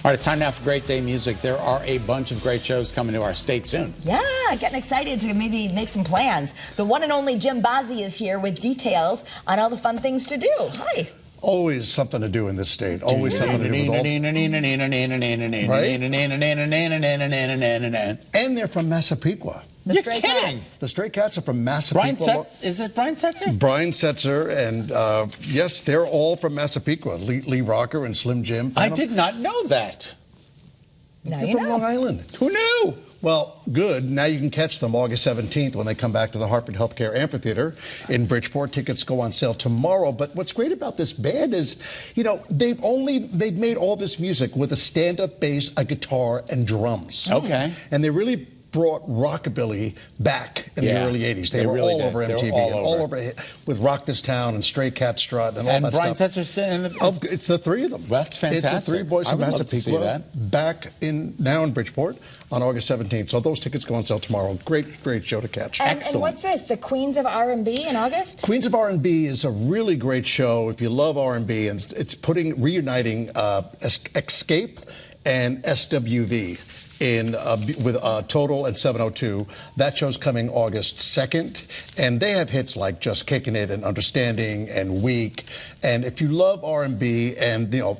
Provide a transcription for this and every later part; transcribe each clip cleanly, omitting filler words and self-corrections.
All right, it's time now for Great Day Music. There are a bunch of great shows coming to our state soon. Yeah, getting excited to maybe make some plans. The one and only Jim Bozzi is here with details on all the fun things to do. Hi. Always something to do in this state. Always something to do with all... And they're from Massapequa. You're kidding. The Stray Cats are from Massapequa. Is it Brian Setzer? Brian Setzer, and yes, they're all from Massapequa. Lee Rocker and Slim Jim. I did not know that. Now They're you from know. Long Island. Who knew? Well, good. Now you can catch them August 17th when they come back to the Hartford Healthcare Amphitheater in Bridgeport. Tickets go on sale tomorrow. But what's great about this band is, you know, they've made all this music with a stand-up bass, a guitar, and drums. Okay. And they really brought rockabilly back in the early 80s. They were really all did. over They were MTV, all and over. with Rock This Town and Stray Cat Strut and all that Brian stuff. Setzer's in the... Oh, it's the three of them. Well, that's fantastic. It's the three boys I from would love to see Massapequa that. back now in Bridgeport on August 17th. So those tickets go on sale tomorrow. Great show to catch. And what's this? The Queens of R&B in August? Queens of R&B is a really great show if you love R&B, and it's reuniting Escape and SWV with Total and 702. That show's coming August 2nd, and they have hits like Just Kicking It and Understanding and Weak. And if you love R&B, and you know,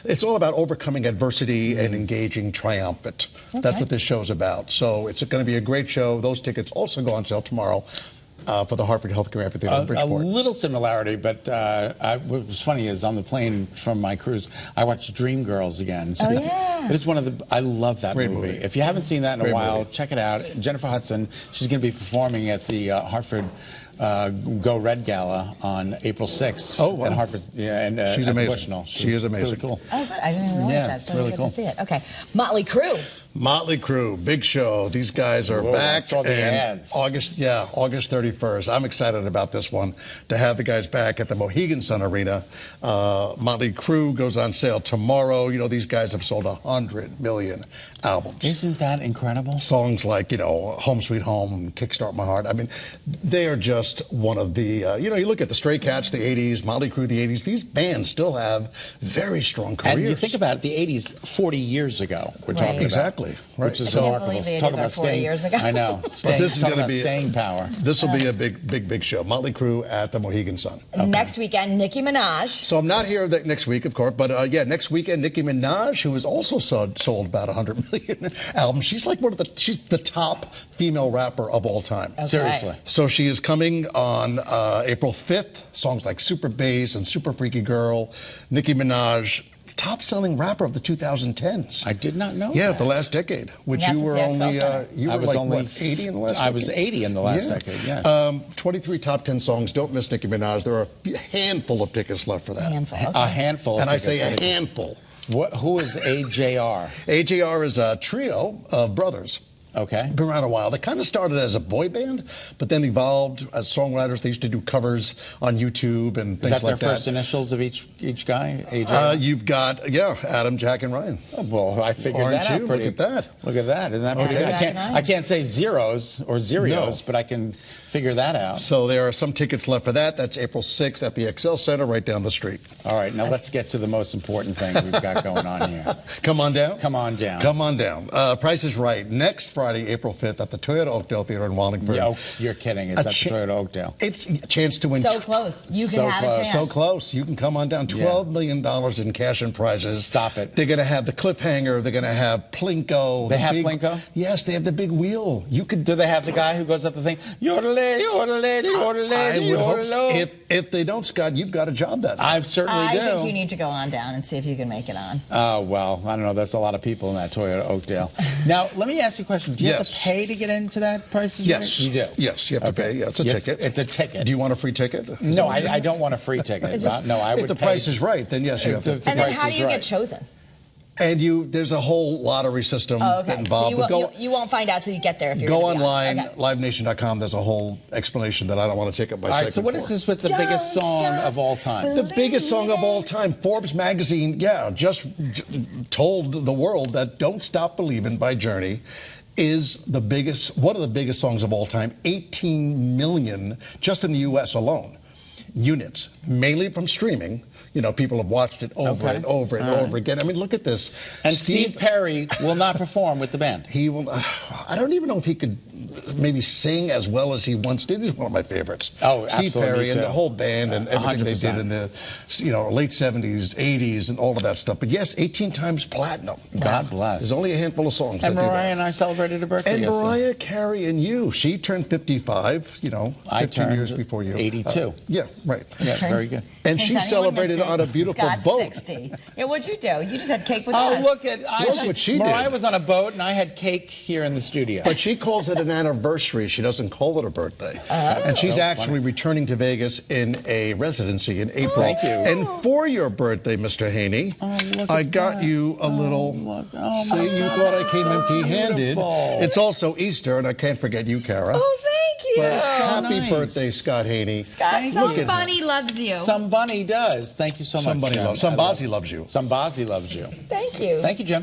it's all about overcoming adversity and engaging triumphant. Okay. That's what this show's about. So it's going to be a great show. Those tickets also go on sale tomorrow. For the Hartford Healthcare Amphitheater in Bridgeport. A little similarity, but what was funny is on the plane from my cruise, I watched Dreamgirls again. So yeah. It is one of the... I love that movie. If you haven't seen that in a while, check it out. Jennifer Hudson, she's going to be performing at the Hartford Go Red Gala on April 6th. Oh, wow. At Hartford, and she's at amazing. Bushnell. She is amazing. Really cool. Oh, good. I didn't even realize that. It's So really good cool. to see it. Okay. Motley Crue. Motley Crue, big show. These guys are back. I saw the ads. August 31st. I'm excited about this one, to have the guys back at the Mohegan Sun Arena. Motley Crue goes on sale tomorrow. You know, these guys have sold 100 million albums. Isn't that incredible? Songs like, you know, Home Sweet Home, Kickstart My Heart. I mean, they are just one of the, you know, you look at the Stray Cats, the 80s, Motley Crue, the 80s. These bands still have very strong careers. And you think about it, the 80s, 40 years ago, we're talking about. Exactly. Right. Which is I can't remarkable. believe the 80s Talk are about 40 staying, years ago. I know. But this is going to be staying power. This will be a big show. Motley Crue at the Mohegan Sun. Okay. Next weekend, Nicki Minaj. So I'm not here next week, of course, but yeah, next weekend, Nicki Minaj, who has also sold about 100 million albums. She's like she's the top female rapper of all time. Okay. Seriously. So she is coming on April 5th. Songs like Super Bass and Super Freaky Girl. Nicki Minaj, top-selling rapper of the 2010s. I did not know Yeah, that. the last decade, which And you were that's at the only, XL you were like, what, 80 in the last decade? I was 80 in the last decade, yes. 23 top 10 songs. Don't miss Nicki Minaj. There are a handful of tickets left for that. A handful of And tickets. I say a handful. Who is AJR? AJR is a trio of brothers. Okay. Been around a while. They kind of started as a boy band, but then evolved as songwriters. They used to do covers on YouTube and things like that. Is that their first initials of each guy? AJR? You've got, Adam, Jack, and Ryan. Oh, well, I figured Aren't that out you? pretty. Look at that. Look at that. Isn't that pretty good? I can't say zeros or zeros, but I can figure that out. So there are some tickets left for that. That's April 6th at the XL Center right down the street. All right, now let's get to the most important thing we've got going on here. Come on down. Come on down. Come on down. Price is Right. Next Friday, April 5th at the Toyota Oakdale Theater in Wallingford. Yo, you're kidding. It's at the Toyota Oakdale. It's a chance to win. So close. You can So have close. a chance. So close. You can come on down. $12 million in cash and prizes. Stop it. They're going to have the cliffhanger. They're going to have Plinko. They have Plinko? Yes, they have the big wheel. You could. Do they have the guy who goes up the thing? Yodelay, yodelay, yodelay, I would hope yodelay. if they don't, Scott, you've got a job that night. I certainly do. I think you need to go on down and see if you can make it on. Oh, well, I don't know. That's a lot of people in that Toyota Oakdale. Now, let me ask you a question. Do you have to pay to get into that Price is Right? Yes. You do? Yes, you have to pay. Yeah, it's a ticket. It's a ticket. Do you want a free ticket? No, I don't want a free ticket. No, I would If the pay. price is right, then yes, you have to. And then how do you get chosen? And there's a whole lottery system involved. So you won't find out till you get there if you're Go gonna be online, on. Okay. livenation.com. There's a whole explanation that I don't want to take up my All second right, so what for. is this with the biggest song of all time? The biggest song of all time. Forbes magazine, just told the world that Don't Stop Believin' by Journey is one of the biggest songs of all time. 18 million just in the U.S. alone units, mainly from streaming. people have watched it over and over and over again. I mean, look at this. And Steve Perry will not perform with the band. He will. I don't even know if he could maybe sing as well as he once did. He's one of my favorites. Oh, Steve absolutely, Perry and the whole band and everything 100%. they did in the late 70s, 80s, and all of that stuff. But yes, 18 times platinum. God bless. There's only a handful of songs. And that do Mariah that. and I celebrated her birthday And yesterday. Mariah Carey and you. She turned 55. 15 turned years before you. 82. Yeah, right. Yeah, very good. And Has she anyone celebrated missed it? on a beautiful Scott's boat. 60. Yeah, what'd you do? You just had cake with Oh, us. look what she Mariah did. was on a boat and I had cake here in the studio. But she calls it an anniversary. She doesn't call it a birthday. And she's so actually returning to Vegas in a residency in April. Thank you. And for your birthday, Mr. Haney, I got you a little. See, you thought I came empty-handed. beautiful. It's also Easter, and I can't forget you, Kara. Oh, thank you. But so happy nice. birthday, Scott Haney. Scott, Look at somebody loves you. Somebody does. Thank you so much, Jim. Somebody loves you. Somebody loves you. Thank you. Thank you, Jim.